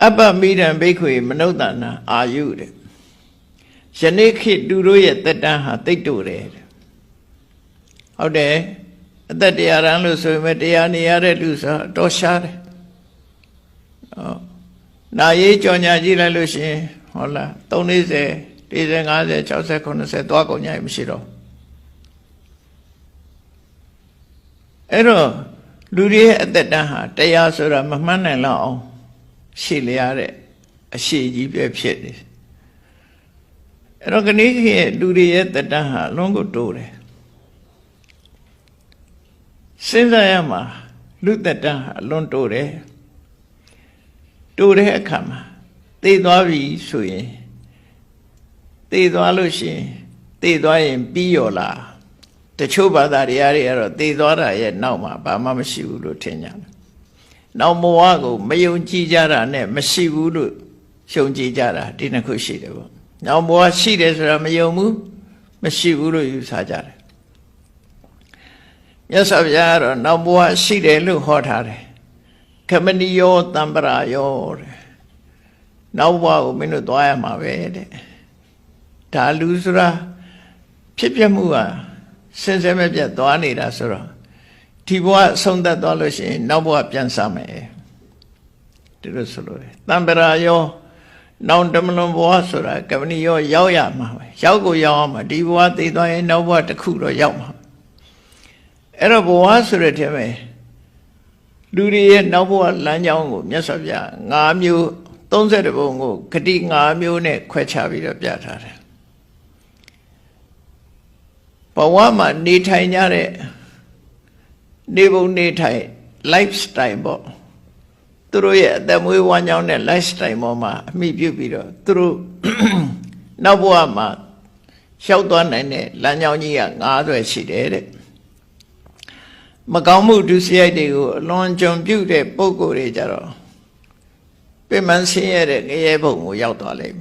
Abba Midan Bakery, Manodana, are you? Janiki do it that down, they do it. How there? That they are unless we met the other loser, Doshar. Now ye join Yajila Lucy, hola, Tony say, Dizang other Chelsea said, Dog on Yamshiro. Ero, Ludi at the Daha, they are sort of Maman and Law, she liare, a she pit. Roganiki, Ludi at the Daha, longo dore. Since I am look at Daha, long dore. Do the come. They do we sui. They do alushi. They do in biola. The chuba that area, they do yet now, but Mamma Shivu Tenyan. Now Moago, Mayon Jijara, ne, Masivu, Shon Jijara, didn't kushi. Now more seeds are Mayomu, Masivu, you Sajara. Yes, of Yara, now more seed look hot. Kamaniyo Tambara yo. Now wow, Minutoya Mavede. Talusra Pipamua, since I met Doani Rasura. Tiwa Sonda Doloshi, Nabua Piansame. Tirusulu. Tambara yo, now Damalum Wasura, Kamaniyo Yaoyama, Yago Yama, Diwa, they don't know what the Kuro Yama. Erabo Wasura to me. Ludi Nobo Lanyango, Yasavia, Namu, don't say the bongo, Kadi Namu ne, Quechavi of Yata. Pawama Nitai Nare, Nebo Nitai, lifestyle bo. Through it, then we want young lifestyle mama, me pupil, through Nabuama, Shouton and Lanyania, other she did it. Magamu do see idea, long jump beauty, Pogo Rejaro. Payman see it, Ebo, Yautale.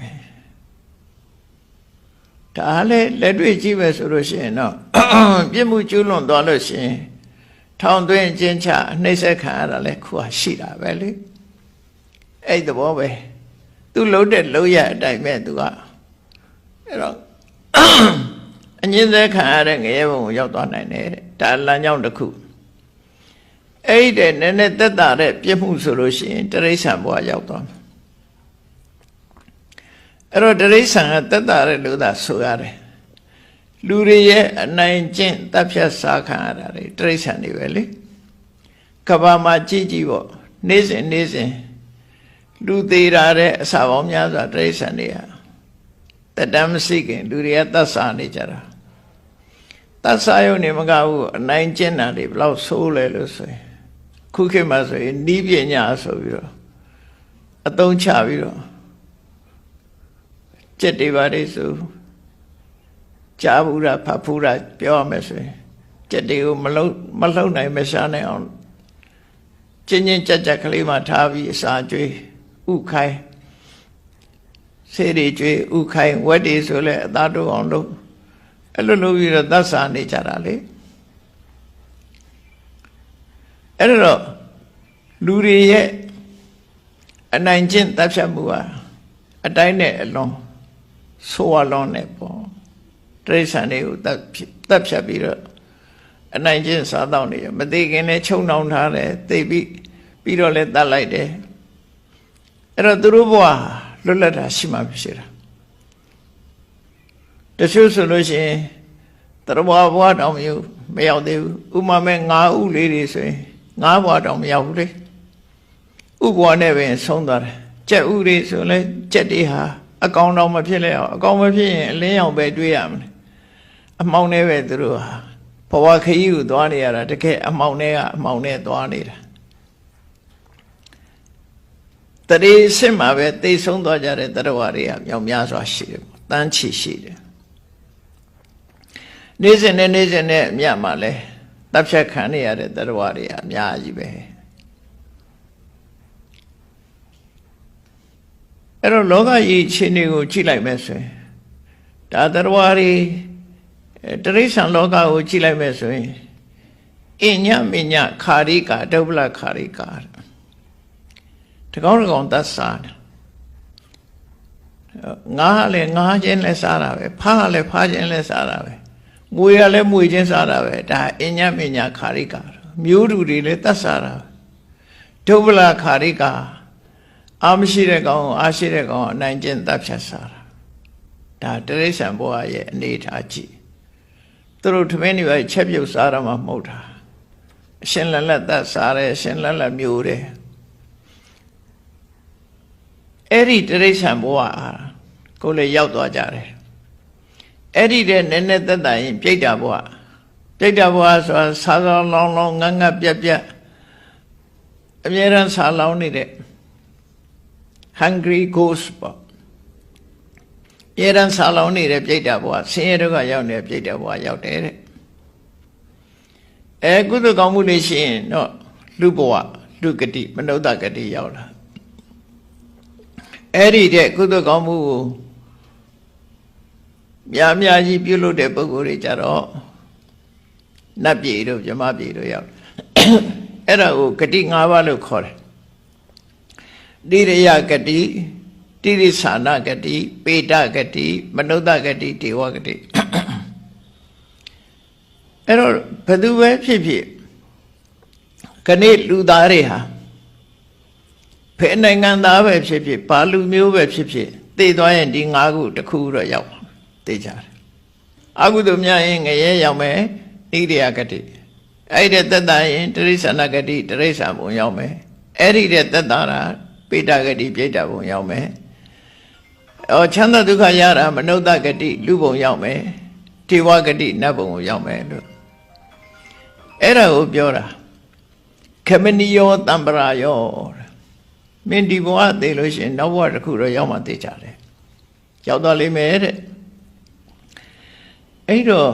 Tale, let me give us Russian. No, Bimu Julon dollars. Town doing Jencha, Nesa Kara, Kua Shida Valley. Ate the boy. Too loaded, Loya, Diamond to go. You know, and in the car and Evo Yauton and it, Talan the coup. Ate and then that Pimu Solution, Teresa Boyauton. Teresa at that do that sugare. Lurie and 19 Tapia Saka, Teresa Nivelli. Kabama Gigivo, Nizin, do they rare Savomia, Teresa Nia. The damn seeking, do the at the Sanijara. That's I only Magau, 19 and the blow so lelusy. Cookie maso in Nibia so a don't chaviro. Jettivarisu Chabura Papura Piomese Jettiu Malone Mesane on Chin Chakalima Tavi Sajui Ukai Seri Jui Ukai, what is Ule Dadu on Lu Eluvira Dasani Charali Erro Luri a 19 Tapshamua a dine alone. So alone, Nepo. Teresa knew that Tapshabira, a 19 Sadoni, but they can a chow down her, they be Piro let that light there. Era Duruboa, Lulata Shima Pishira. The shoe solution, Tarawa, what on you, may out there, Umame Ngau ladies, Nawa on Yauri. Uwa never in Sondar, Jet Uri, so let Jetiha. A count on my pillow, a count of lay on bed we am. A mount never through. Powaka you, Donia, the K, a mount near, Donia. The day Sima, they soon dodger at the Waria, Yamyas sheep, Danchi sheep. Nizin and Nizin, Yamale, Tapsha Kani at the Waria, Yajibe. Ero loga yi chini chilai meswe. Tadarwari Teresa loga chilai meswe. Inya minya karika, dobla karika. တကောင်းတကောင်သတ်စားတယ်ငါလည်းငါချင်းလည်းစားတာပဲဖားလည်းဖားချင်းလည်းစားတာပဲမွေရလည်းမွေချင်းစားတာပဲဒါအညမညာခါရိကာမျိုးတူတွေလည်းသတ်စားတာဒုဗလာခါရိကာအာမရှိတဲ့ကောင်အာရှိတဲ့ကောင်အနိုင်ကျင့်တပ်ဖြတ်စားတာဒါတိရစ္ဆာန်ဘဝရဲ့အနေထားကြည့်သူတို့ထမင်းတွေပဲချက်ပြုတ်စားရမှာမဟုတ်တာအရှင်လက်လက်သတ်စားတယ်အရှင်လက်လက်မျိုးတယ်အဲ့ဒီတိရစ္ဆာန်ဘဝကိုလည်းရောက်သွားကြတယ်အဲ့ဒီတဲ့နည်းနည်းသက်သာရင်ပြိတ္တာဘဝဆိုတာစားလောင်းလောင်းငတ်ငတ်ပြက်ပြက်အမြဲတမ်းစားလောင်းနေတဲ့ hungry ghost ပေါ့အမြဲတမ်းစားလောင်းနေတဲ့ပြိတ္တာဘဝဆင်းရဲဒုက္ခရောက်နေတဲ့ပြိတ္တာဘဝရောက်တယ်တဲ့ကုသကောင်းမှုလေးရှိရင်တော့လူဘဝလူဂတိမနုဿဂတိရောက်လာအဲ့ဒီတဲ့ကုသကောင်းမှုကိုများများကြီးပြုလုပ်တဲ့ပုဂ္ဂိုလ်တွေကြတော့နတ်ပြည်တို့ဗြဟ္မပြည်တို့ရောက်အဲ့ဒါကိုဂတိ၅ပါးလို့ခေါ်တယ်တိရိယဂတိတိရိစ္ဆာနဂတိပေတဂတိမနုဿဂတိဒေဝဂတိအဲ့တော့ဘယ်သူပဲဖြစ်ဖြစ်ခဏလူသားတွေဟာဖယ်နိုင်ငံသားပဲဖြစ်ဖြစ်ဘာလူမျိုးပဲဖြစ်ဖြစ်သိသွားရင်ဒီ၅ခုတစ်ခုတော့ရောက်သိကြတယ်အကုသိုလ်များရင်ငရဲရောက်မယ်ဣရိယဂတိအဲ့ဒီသက်သာရင်တိရိစ္ဆာနဂတိတိရိစ္ဆာန်ဘုံရောက်မယ်အဲ့ဒီတဲ့သက်သာတာပေတဂတိပြိတ္တာဘုံရောက်မယ်ချမ်းသာဒုက္ခရတာမနုဿဂတိလူဘုံရောက်မယ်ဒေဝဂတိနတ်ဘုံကိုရောက်မယ်လို့အဲ့ဒါကိုပြောတာခမနိယောတံပရာယောမင်းဒီဘဝသိလို့ရှိရင်နောက်ဘဝတစ်ခုတော့ရောက်မှသိကြတယ်ရောက်သွားလိမ့်မယ်တဲ့အဲ့တော့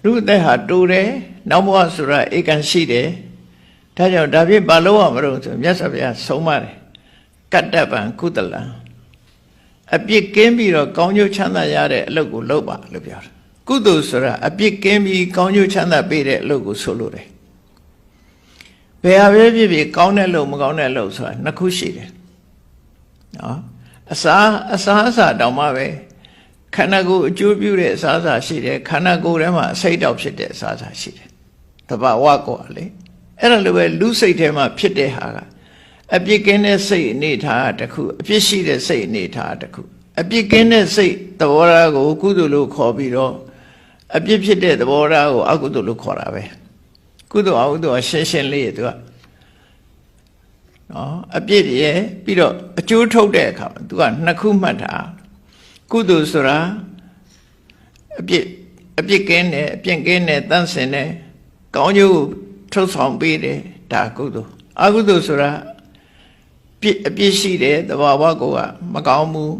လူအသက်ဟာတူတယ်နောက်ဘဝဆိုတာဧကံရှိတယ်ဒါကြောင့်ဒါဖြင့်ဘာလို့ရမလို့ဆိုမြတ်စွာဘုရားဆုံးမတယ်ကတ္တပံကုသလံအပြစ်ကင်းပြီးတော့ကောင်းကျိုးချမ်းသာရတဲ့အလုပ်ကိုလုပ်ပါလို့ပြောတယ်ကုသိုလ်ဆိုတာအပြစ်ကင်းပြီးကောင်းကျိုးချမ်းသာပေးတဲ့အလုပ်ကိုဆိုလို့တယ်ဘယ်ဟာပဲဖြစ်ဖြစ်ကောင်းတဲ့လုပ်မကောင်းတဲ့လုပ်ဆိုတာနှစ်ခုရှိတယ်နော်အစာတောင်မှပဲခန္ဓာကိုယ်အကျိုးပြုတဲ့အစားအစာရှိတယ်ခန္ဓာကိုယ်ထဲမှာအစိတ်တောက်ဖြစ်တဲ့အစားအစာရှိတယ်တဘာဝကောလေအဲ့ဒါလိုပဲလူစိတ်ထဲမှာဖြစ်တဲ့ဟာကအပြစ်ကင်းတဲ့စိတ်အနေထားတစ်ခုအပြစ်ရှိတဲ့စိတ်အနေထားတစ်ခုအပြစ်ကင်းတဲ့စိတ်သဘောထားကိုကုသိုလ်လို့ခေါ်ပြီးတော့အပြစ်ဖြစ်တဲ့သဘောထားကိုအကုသိုလ်လို့ခေါ်တာပဲကုသိုလ်အကုသိုလ်ရှင်းရှင်းလေးသူကနော်အပြစ်ရဲ့ပြီးတော့အကျိုးထုတ်တဲ့အခါသူကနှစ်ခုမှတ်တာကုသိုလ်ဆိုတာအပြစ်ကင်းတယ်အပြစ်ကင်းတယ်တန့်စင်တယ်ကောင်းကျိုးထုတ်ဆောင်ပေးတယ်ဒါကုသိုလ်အကုသိုလ်ဆိုတာအပြစ်ရှိတယ်သဘာဝကိုကမကောင်းဘူး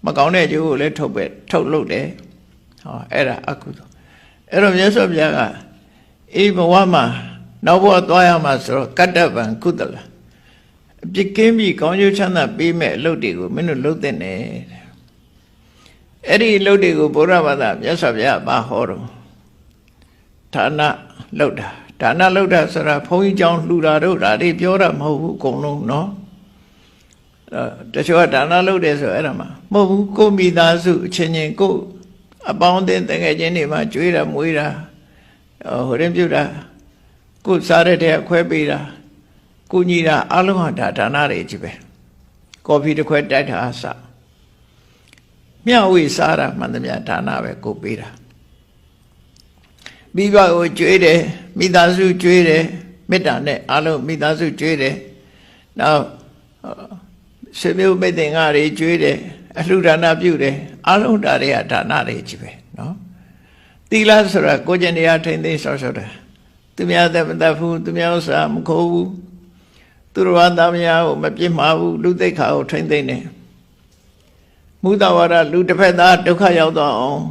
မကောင်းတဲ့ကျိုးကိုလည်းထုတ်လုပ်တယ်ဟောအဲ့ဒါအကုသိုလ်အဲ့တော့မြတ်စွာဘုရားကအေးဘဝမှာနောက်ဘဝသွားရမှာဆိုတော့ကတ္တဗံကုသလအပြစ်ကင်းပြီးကောင်းကျိုးချမ်းသာပေးမဲ့အလုပ်တွေကိုမင်းတို့လုပ်တဲ့နဲ့အဲ့ဒီအလုပ်တွေကိုဘုရားဘာသာမြတ်စွာဘုရားဘာဟောတော့ဌာနလုပ်တာဒါနလုပ်တာဆိုတာဘုန်းကြီးကျောင်းလှူတာတို့ဒါတွေပြောတာမဟုတ်ဘူးအကုန်လုံးနော်တချို့ကဒါနလုပ်တယ်ဆိုအဲ့ဒါမှမဟုတ်ဘူးကိုမိသားစုအချင်းချင်းကိုအပေါင်းအသင်းတကယ်ချင်းတွေမှာကြွေးတာမွေးတာဟိုရင်ပြုတာကိုစားတဲ့တဲ့ခွဲပေးတာကိုညီတာအလုံးဟာဒါနတွေကြီးပဲကော်ဖီတစ်ခွဲတိုက်တာအစမျှဝေစားတာမှန်သမျှဒါနပဲကိုပေးတာမိဘကိုကြွေးတယ်မိသားစုကြွေးတယ်မေတ္တာနဲ့အလုံးမိသားစုကြွေးတယ်နောက်ဆွေမျိုးမိတ်သင်္ကာတွေကြွေးတယ်အလှူဒါနပြုတယ်အလုံးဒါတွေကဒါနတွေကြီးပဲနော်သီလဆိုတာကိုယ်ကျင့်တရားထိမ့်သိမ်းဆောက်ရှောက်တာသူများသက်မသက်ဘူးသူများဥစ္စာမခိုးဘူးသူတော်ဘာသားများကိုမပြစ်မှားဘူးလူသိက္ခာကိုထိမ့်သိမ်းတယ်မုဒ္ဒဝါဒလူတစ်ဖက်သားဒုက္ခရောက်တော့အောင်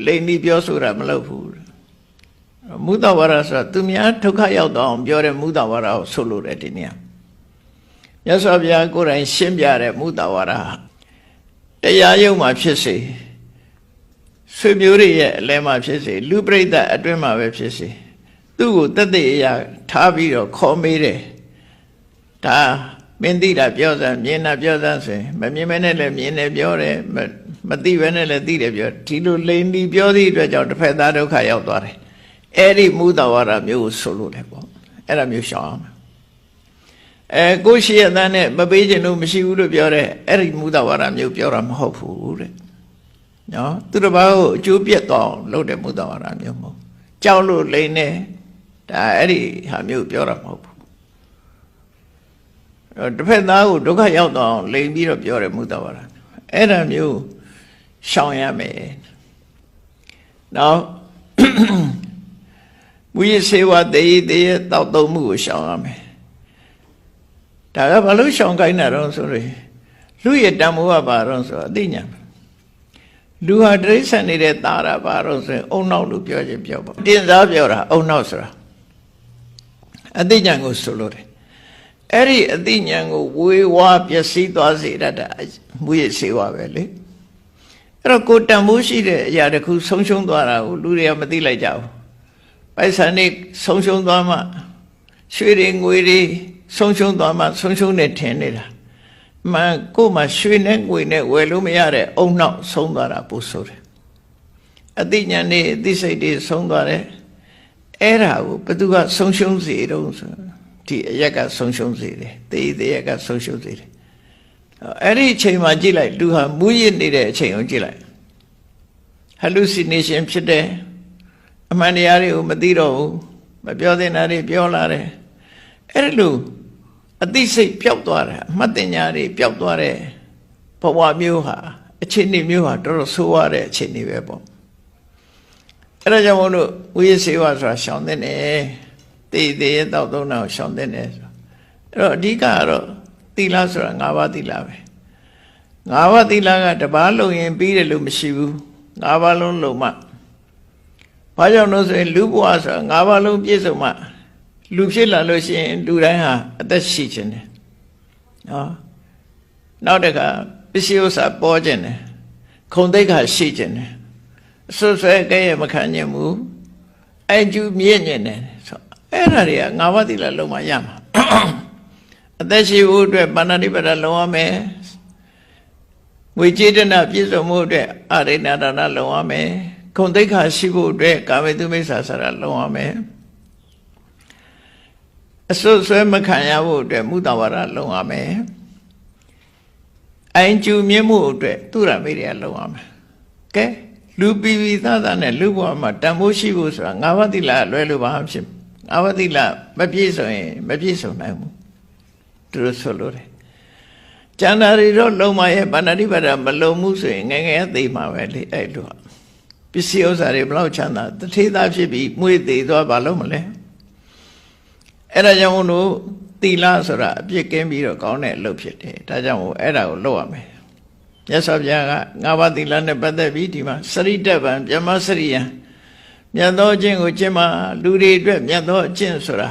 လိမ်ပြီးပြောဆိုတာမလုပ်ဘူးမုဒ္ဒဝါဒဆိုတာသူများဒုက္ခရောက်တော့အောင်ပြောတဲ့မုဒ္ဒဝါဒကိုဆိုလိုတယ်ဒီနေ့မြတ်စွာဘုရားကိုယ်တိုင်ရှင်းပြတဲ့မုဒ္ဒဝါဒတရားယုံမှာဖြစ်စေဆွေမျိုးတွေရဲ့အလဲမှာဖြစ်စေလူပရိသတ်အတွင်းမှာပဲဖြစ်စေသူ့ကိုတသက်အရာထားပြီးတော့ခေါ်မေးတယ်ဒါ မင်းသိတာပြောစမ်းမြင်တာပြောစမ်းဆိုရင်မမြင်မဲနဲ့လည်းမြင်တယ်ပြောတယ်မသိဘဲနဲ့လည်းသိတယ်ပြောဒီလိုလိန်ဒီပြောသည့်အတွက်ကြောင့်တစ်ဖက်သားဒုက္ခရောက်သွားတယ်အဲ့ဒီမူတဝါဒမျိုးကိုဆိုလို့တယ်ပေါ့အဲ့ဒါမျိုးရှောင်အောင်ကိုရှိရတဲ့နဲ့မပေးခြင်းလို့မရှိဘူးလို့ပြောတယ်အဲ့ဒီမူတဝါဒမျိုးပြောတာမဟုတ်ဘူးတဲ့နော်သူတစ်ပါးကိုအကျိုးပြတ်သွားအောင်လုပ်တဲ့မူတဝါဒမျိုးမဟုတ်ကြောက်လို့လိန်နေဒါအဲ့ဒီဟာမျိုးပြောတာမဟုတ်ဘူးတစ်ဖက်သားကိုဒုက္ခရောက်သွားအောင်လိန်ပြီးတော့ပြောတယ်မူတဝါဒအဲ့ဒါမျိုးရှောင်ရမယ်နောက်မူရစေဝတေးတေးတောက်သုံးမှုကိုရှောင်ရမယ်ဒါကဘာလို့ရှောင်ခိုင်းတာတော့ဆိုရင်လူရဲ့တန်ဖိုးကဘာတော့ဆိုအသိဉာဏ်လူဟာတိရစ္ဆာန်နေတဲ့သားတာဘာတော့ဆိုရင်အုံနောက်လို့ပြောခြင်းပြောပေါ့တင်စားပြောတာအုံနောက်ဆိုတာအသိဉာဏ်ကိုဆိုလို့တယ်အဲ့ဒီအသိဉာဏ်ကိုဝေဝါပျက်စီးသွားစေတတ်တာမူရစေဝပဲလေအဲ့တော့ကိုတန်ဖိုးရှိတဲ့အရာတစ်ခုဆုံးရှုံးသွားတာကိုလူတွေကမသိလိုက်ကြဘူးပိုက်ဆံနေဆုံးရှုံးသွားမှရွှေတွေငွေတွေဆုံးရှုံးသွားမှဆုံးရှုံးနေထင်နေတာမှန်ကိုမှရွှေနဲ့ငွေနဲ့ဝယ်လို့မရတဲ့အုံနောက်ဆုံးသွားတာပို့ဆိုတယ်အသိဉာဏ်နဲ့အသိစိတ်တွေဆုံးသွားတယ်အဲ့ဒါကိုဘယ်သူကဆုံးရှုံးစေတော့ဆိုဒီအရက်ကဆုံးရှုံးစေတယ်တေးသေးရက်ကဆုံးရှုံးစေတယ်အဲ့ဒီအချိန်မှာကြည့်လိုက်လူဟာမူးယစ်နေတဲ့အချိန်ကိုကြည့်လိုက် hallucination ဖြစ်တယ်အမှန်တရားတွေကိုမသိတော့ဘူးမပြောသင့်တာတွေပြောလာတယ်အဲ့လိုအသိစိတ်ပျောက်သွားတယ်အမှတ်တင်ညာတွေပျောက်သွားတယ်ဘဝမျိုးဟာအခြေအနေမျိုးဟာတော်တော်ဆိုးရတဲ့အခြေအနေပဲပေါ့အဲ့ဒါကြောင့်မို့လို့ဝိရစေဝဆိုတာရှောင်တဲ့တယ်တေးသေးရဲ့တောက်သုံးတာကိုရှောင်တဲ့တယ်ဆိုအဲ့တော့အဓိကကတော့သီလဆိုတာ၅ပါးသီလပဲ၅ပါးသီလကတစ်ပါးလုံရင်ပြီးတယ်လို့မရှိဘူး၅ပါးလုံးလုံမှဘာကြောင့်လို့ဆိုရင်လူဘဝဆိုတာ၅ပါးလုံးပြည့်စုံမှလူဖြစ်လာလို့ရှိရင်လူတိုင်းဟာအသက်ရှိခြင်းတယ်နော်နောက်တစ်ခါပစ္စည်းဥစ္စာပေါ်ခြင်းတယ်ခုံသိက္ခာရှိခြင်းတယ်အဆွဆွဲကဲရမခံညင်ဘူးအကျူမြင့်ညင်တယ်ဆိုအဲ့ဒါတွေက၅ပါးသီလလုံးမရမှာအသက်ရှိဖို့အတွက်ပါဏာတိပါဒလုံးရမယ်ငွေကြေးတနာပြည့်စုံမှုအတွက်အရိဏဒါနလုံးရမယ်ခုံသိက္ခာရှိဖို့အတွက်ကာမေတုမိစ္ဆာဆရာလုံးရမယ်အစွတ်ဆွဲမခံရဖို့အတွက်မုတဝါဒလုံးရမယ်အိမ်ကျူမြင့်မှုအတွက်သူရမေတွေလုံးရမယ်ကဲလူပီပီသားသားနဲ့လူဘဝမှာတန်ဖိုးရှိဖို့ဆိုတာ၅ပါးသီလလွဲလို့ဘာမှဖြစ်၅ပါးသီလမပြည့်စုံရင်မပြည့်စုံနိုင်ဘူးသူတို့ဆိုလို့တယ်ကျန်တာတွေတော့လုံမရဲ့ပါဏာတိပါဒမလုံမှုဆိုရင်ငယ်ငယ်သိမှာပဲလေအဲ့လိုပစ္စည်းဥစ္စာတွေဘလောက်ချမ်းသာတထေးသားဖြစ်ပြီးမွေးသေးသွားဘာလို့မလဲအဲ့ဒါကြောင့်မို့လို့သီလဆိုတာအပြစ်ကင်းပြီးတော့ကောင်းတဲ့အလုပ်ဖြစ်တယ်ဒါကြောင့်မို့အဲ့ဒါကိုလုပ်ရမယ်မြတ်စွာဘုရားက၅ပါးသီလနဲ့ပတ်သက်ပြီးဒီမှာစရိတ္တဗံဗျမစရိယံမြတ်သောအကျင့်ကိုကျင့်မှလူတွေအတွက်မြတ်သောအကျင့်ဆိုတာ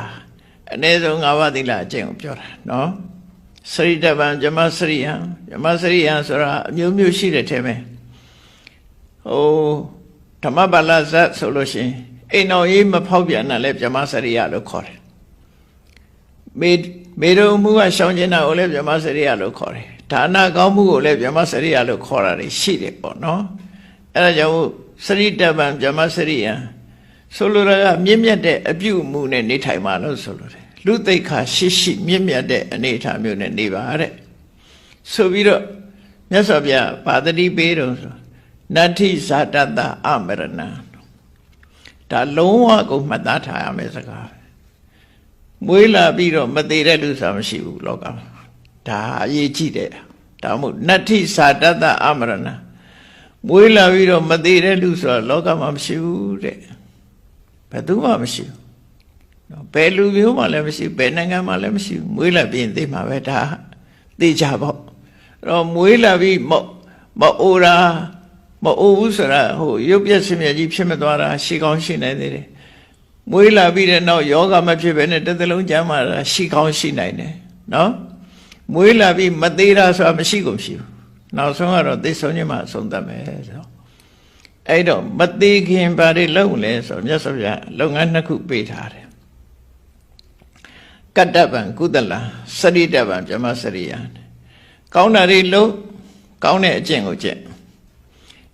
အနည်းဆုံး၅ပါးသီလအကျင့်ကိုပြောတာနော်စရိတ္တဗံဗျမစရိယံဗျမစရိယံဆိုတာအမျိုးမျိုးရှိတဲ့ထဲမှာဓမ္မပါဠဇတ်ဆိုလို့ရှိရင်အိမ်တော်ရေးမဖောက်ပြန်တာလဲဗျမစရိယလို့ခေါ်တယ်မေရုံမှုကရှောင်ကျင်တာကိုလည်းဗျမစရိယလို့ခေါ်တယ်ဒါနကောင်းမှုကိုလည်းဗျမစရိယလို့ခေါ်တာရှိတယ်ပေါ့နော်အဲ့ဒါကြောင့်စရိတ္တဗံဗျမစရိယံဆိုလိုတာကမြင့်မြတ်တဲ့အပြုအမူနဲ့နေထိုင်ပါလို့ဆိုလိုတယ်လူသိက္ခာရှိရှိမြင့်မြတ်တဲ့အနေအထားမျိုးနဲ့နေပါတဲ့ဆိုပြီးတော့မြတ်စွာဘုရားဗာသတိပေးတော့ဆိုနတ္ထိဇာတတအမရဏံဒါလုံးဝကိုမှတ်သားထားရမယ်စကားမွေးလာပြီးတော့မသေးတဲ့လူဆိုတာမရှိဘူးလောကမှာဒါအရေးကြီးတယ်ဒါမှမဟုတ်နတ္ထိဇာတတအမရဏံမွေးလာပြီးတော့မသေးတဲ့လူဆိုတာလောကမှာမရှိဘူးတဲ့ဘယ်သူမှမရှိဘူးဘယ်လူမျိုးမှလည်းမရှိဘူးဘယ်နိုင်ငံမှလည်းမရှိဘူးမွေးလာပြီးရင်သိမှာပဲဒါသိကြပေါ့အဲ့တော့မွေးလာပြီးမအိုတာမအိုဘူးဆိုတာရုပ်ပြက်စင်မြကြီးဖြစ်မသွားတာရှိကောင်းရှိနိုင်သေးတယ်မွေးလာပြီးတဲ့နောက်ယောဂမဖြစ်ဘဲနဲ့တစ်သလုံးကျမ်းမာတာရှိကောင်းရှိနိုင်တယ်နော်မွေးလာပြီးမသေးတာဆိုတာမရှိကုန်မရှိဘူးနောက်ဆုံးကတော့သိဆုံးခြင်းမှအဆုံးသတ်မယ်ဆိုတော့အဲ့တော့မသေးခင်ဘာတွေလုပ်လဲဆိုတော့မြတ်စွာဘုရားလုပ်ငန်းနှစ်ခုပေးထားတယ် ကတ္တဗံကုသလံစရိတဗံဗြဟ္မစရိယကောင်းတာတွေလို့ကောင်းတဲ့အကျင့်ကိုကျင့်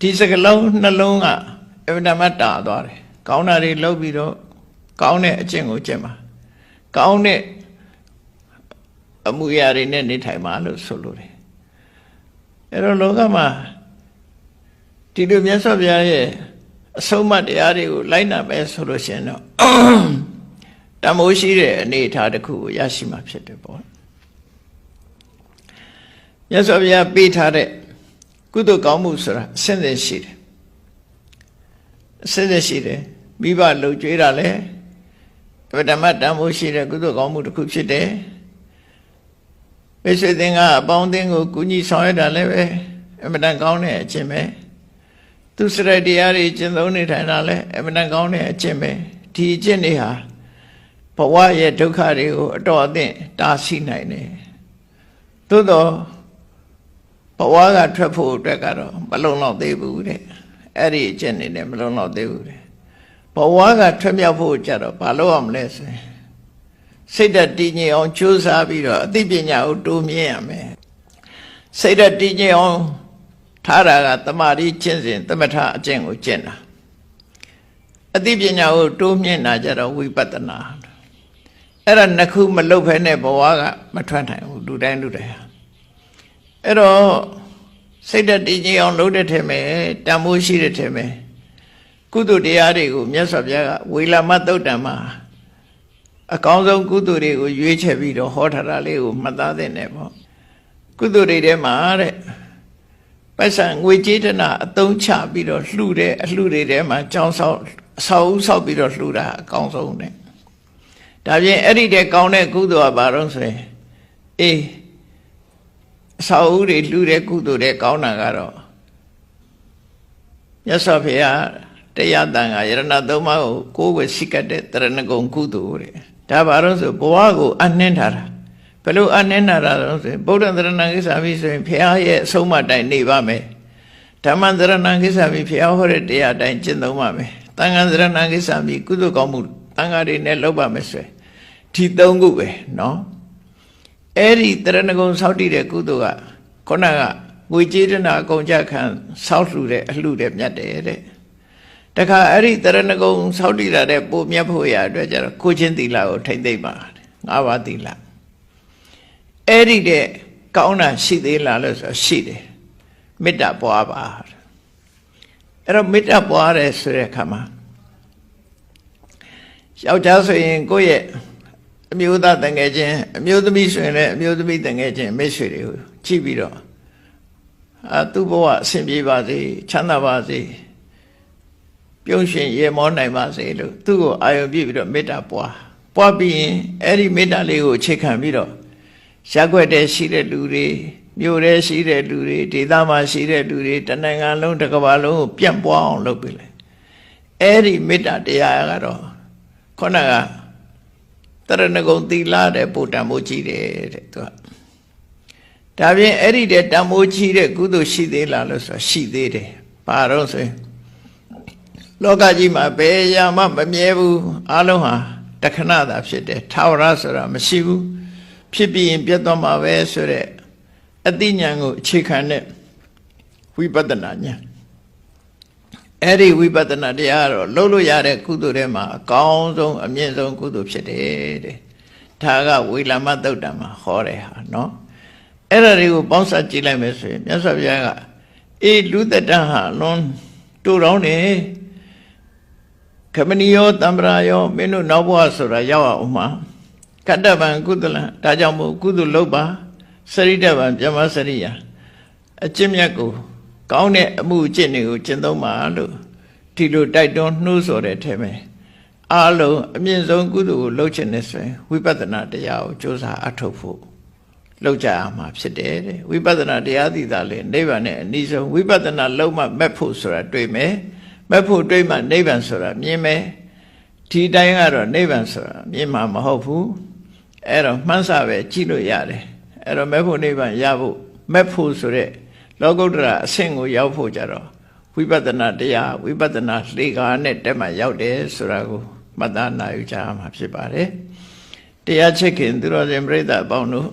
ဒီစကလုံးနှလုံးကအဗ္ဗဓမ္မတာသွားတယ်ကောင်းတာတွေလုပ်ပြီးတော့ကောင်းတဲ့အကျင့်ကိုကျင့်ပါကောင်းတဲ့အမှုရာတွေနဲ့နေထိုင်ပါလို့ဆိုလိုတယ်အဲ့တော့လောကမှာဒီလိုမြတ်စွာဘုရားရဲ့အဆုံးအမတရားတွေကိုလိုက်နာမယ်ဆိုလို့ရှိရင်တော့တမိုးရှိတဲ့အနေအထားတစ်ခုကိုရရှိမှာဖြစ်တယ်ပေါ့မြတ်စွာဘုရားပေးထားတဲ့ကုသိုလ်ကောင်းမှုဆိုတာအစဉ်စဉ်ရှိတယ်အစဉ်စဉ်ရှိတယ်မိဘလှုပ်ကြွေးတာလဲဗဓမ္မတမိုးရှိတဲ့ကုသိုလ်ကောင်းမှုတစ်ခုဖြစ်တယ်မိတ်ဆွေသင်္ကအပေါင်းအသင်းကိုကူညီဆောင်ရွက်တာလည်းပဲအမှန်တန်ကောင်းတဲ့အကျင့်ပဲသူစရတရားတွေကျင့်သုံးနေထိုင်တာလည်းအမှန်တန်ကောင်းတဲ့အကျင့်ပဲဒီအကျင့်တွေဟာဘဝရဲ့ဒုက္ခတွေကိုအတော်အသင့်တားဆီးနိုင်တယ်သို့တော့ဘဝကထွက်ဖို့အတွက်ကတော့မလုံလောက်သေးဘူးတဲ့အဲ့ဒီအကျင့်တွေနဲ့မလုံလောက်သေးဘူးတဲ့ဘဝကထွက်မြောက်ဖို့ကြတော့ဘာလို့အောင်မလဲဆိုရင်စိတ်ဓာတ်တည်ငြိမ်အောင်ကြိုးစားပြီးတော့အသိပညာကိုတိုးမြင့်ရမယ်စိတ်ဓာတ်တည်ငြိမ်အောင်ထားတာကတမာတိကျင့်စဉ်သမထအကျင့်ကိုကျင့်တာအသိပညာကိုတိုးမြင့်တာကြတော့ဝိပဿနာအဲ့ဒါနှစ်ခုမလုပ်ဖဲနဲ့ဘဝကမထွက်နိုင်ဘူးလူတိုင်းလူတိုင်းဟာအဲ့တော့စိတ်ဓာတ်တည်ငြိမ်အောင်လုပ်တဲ့ထဲမှာတန်ဖိုးရှိတဲ့ထဲမှာကုသိုလ်တရားတွေကိုမြတ်စွာဘုရားကဝေလာမသုတ်တံမှာအကောင်းဆုံးကုသိုလ်တွေကိုရွေးချယ်ပြီးတော့ဟောထားတာလေးကိုမှတ်သားသင့်တယ်ပေါ့ကုသိုလ်တွေထဲမှာတဲ့ပိုက်ဆံငွေကြေးတနာအသုံးချပြီးတော့လှူတဲ့အလှူတွေထဲမှာကြောင်းဆောက်အဆောက်အဦဆောက်ပြီးတော့လှူတာအကောင်းဆုံးတဲ့ဒါပြင်အဲ့ဒီတဲ့ကောင်းတဲ့ကုသိုလ်ကဘာလို့ဆိုရင်အေးအဆောက်အဦတွေလှူတဲ့ကုသိုလ်တွေကောင်းတာကတော့မြတ်စွာဘုရားတရားတန်ခါယရဏသုံးပါးကိုကိုယ်ဝယ်စိတ်ကတဲ့တရဏဂုံကုသိုလ်တဲ့ဒါဘာလို့ဆိုဘဝကိုအနှင်းထားတာဘယ်လိုအနှင်းထားတာလဲဆိုရင်ဗုဒ္ဓသရဏကိစ္စပြီးဆိုရင်ဘုရားရဲ့အဆုံးအမတိုင်းနေပါမယ်ဓမ္မသရဏကိစ္စပြီးဘုရားဟောတဲ့တရားတိုင်းကျင့်သုံးပါမယ်သံဃာသရဏကိစ္စပြီးကုသိုလ်ကောင်းမှုသံဃာတွေနဲ့လုပ်ပါမယ်ဆိုရင်ဒီသုံးခုပဲနော်အဲ့ဒီတရဏဂုံဆောက်တည်တဲ့ကုသိုလ်ကခုနကငွေကြေးတနာအကုန်ကြခံဆောက်လှူတဲ့အလှူတဲ့မြတ်တယ်တဲ့တခါအဲ့ဒီတရဏဂုံဆောက်တည်တာတဲ့ပိုမြတ်ဖို့ရအတွက်ကျတော့ကိုချင်းသီလကိုထိမ့်သိမ့်ပါ၅ပါးသီလအဲ့ဒီတဲ့ကောင်းတာရှိသေးလားလို့ဆိုရှိတယ်မေတ္တာပွားပါအဲ့တော့မေတ္တာပွားရဲဆိုတဲ့အခါမှာယောက်ျားဆိုရင်ကိုယ့်ရဲ့အမျိုးသားတန်ငယ်ချင်းအမျိုးသမီးဆိုရင်လည်းအမျိုးသမီးတန်ငယ်ချင်းမိတ်ဆွေတွေကိုကြည့်ပြီးတော့သူ့ဘဝအဆင်ပြေပါစေချမ်းသာပါစေပြုံးရှင်ရေမောနိုင်ပါစေလို့သူ့ကိုအာရုံပြည့်ပြီးတော့မေတ္တာပွားပြီးရင်အဲ့ဒီမေတ္တာလေးကိုအခြေခံပြီးတော့ရက်ွက်တဲ့ရှိတဲ့လူတွေမြို့ထဲရှိတဲ့လူတွေဒေသမှာရှိတဲ့လူတွေတနိုင်ငံလုံးတစ်ကမ္ဘာလုံးကိုပြန့်ပွားအောင်လုပ်ပေးလိုက်အဲ့ဒီမေတ္တာတရားကတော့ခုနကတရဏဂုံသီလတဲ့ပို့တံမိုးကြီးတယ်တဲ့သူကဒါပြင်အဲ့ဒီတဲ့တံမိုးကြီးတဲ့ကုသိုလ်ရှိသေးလားလို့ဆိုရှိသေးတယ်ဘာတော့ဆိုရင်လောကကြီးမှာဘယ်ရာမှမမြဲဘူးအလုံးဟာတခဏသာဖြစ်တယ်ထာဝရဆိုတာမရှိဘူးဖြစ်ပြီးရင်ပြတ်သွားမှာပဲဆိုတဲ့အသိဉာဏ်ကိုအခြေခံတဲ့ဝိပဿနာဉာဏ်အဲ့ဒီဝိပဿနာတရားတော့လုံးလို့ရတဲ့ကုသိုလ်တွေမှာအကောင်းဆုံးအမြင့်ဆုံးကုသိုလ်ဖြစ်တယ်တဲ့ဒါကဝေလာမသုတ်တံမှာဟောတဲ့ဟာနော်အဲ့ဒါတွေကိုပေါင်းစပ်ကြည့်လိုက်မယ်ဆိုရင်မြတ်စွာဘုရားကအေးလူသက်တမ်းဟာလွန်တူတောင်းတယ်ခမဏီယောတံပရာယောမင်းတို့နောက်ဘဝဆိုတာရောက်အောင်မှာကတ္တဗံကုသလံဒါကြောင့်မို့ကုသလုပ်ပါစရိတဗံဗြဟ္မစရိယအကျင့်မြတ်ကိုကောင်းတဲ့အမှုအကျင့်တွေကိုကျင့်သုံးပါလို့ဒီလိုတိုက်တွန်းနှိုးဆော်တဲ့ထဲမှာအားလုံးအမြင့်ဆုံးကုသိုလ်ကိုလုပ်ချင်တဲ့ဆိုရင်ဝိပဿနာတရားကိုကြိုးစားအထောက်ဖို့လုပ်ကြရမှာဖြစ်တယ်တဲ့ဝိပဿနာတရားသိတာလေနိဗ္ဗာန်နဲ့အနိဆုံးဝိပဿနာလုံးမှမက်ဖို့ဆိုတာတွေ့မယ်မက်ဖို့တွေ့မှနိဗ္ဗာန်ဆိုတာမြင်မယ်ဒီတိုင်းကတော့နိဗ္ဗာန်ဆိုတာမြင်မှာမဟုတ်ဘူးအဲ့တော့မှန်းဆပဲကြည့်လို့ရတယ်အဲ့တော့မက်ဖို့နိဗ္ဗာန်ရဖို့မက်ဖို့ဆိုတဲ့လောကုတ္တရာအဆင့်ကိုရောက်ဖို့ကြတော့ဝိပဿနာတရားဝိပဿနာလှေကားနဲ့တက်မှရောက်တယ်ဆိုတာကိုမှတ်သားနိုင်ကြမှာဖြစ်ပါတယ် တရားချစ်ခင်သူတော်စင်ပြိဿအပေါင်းတို့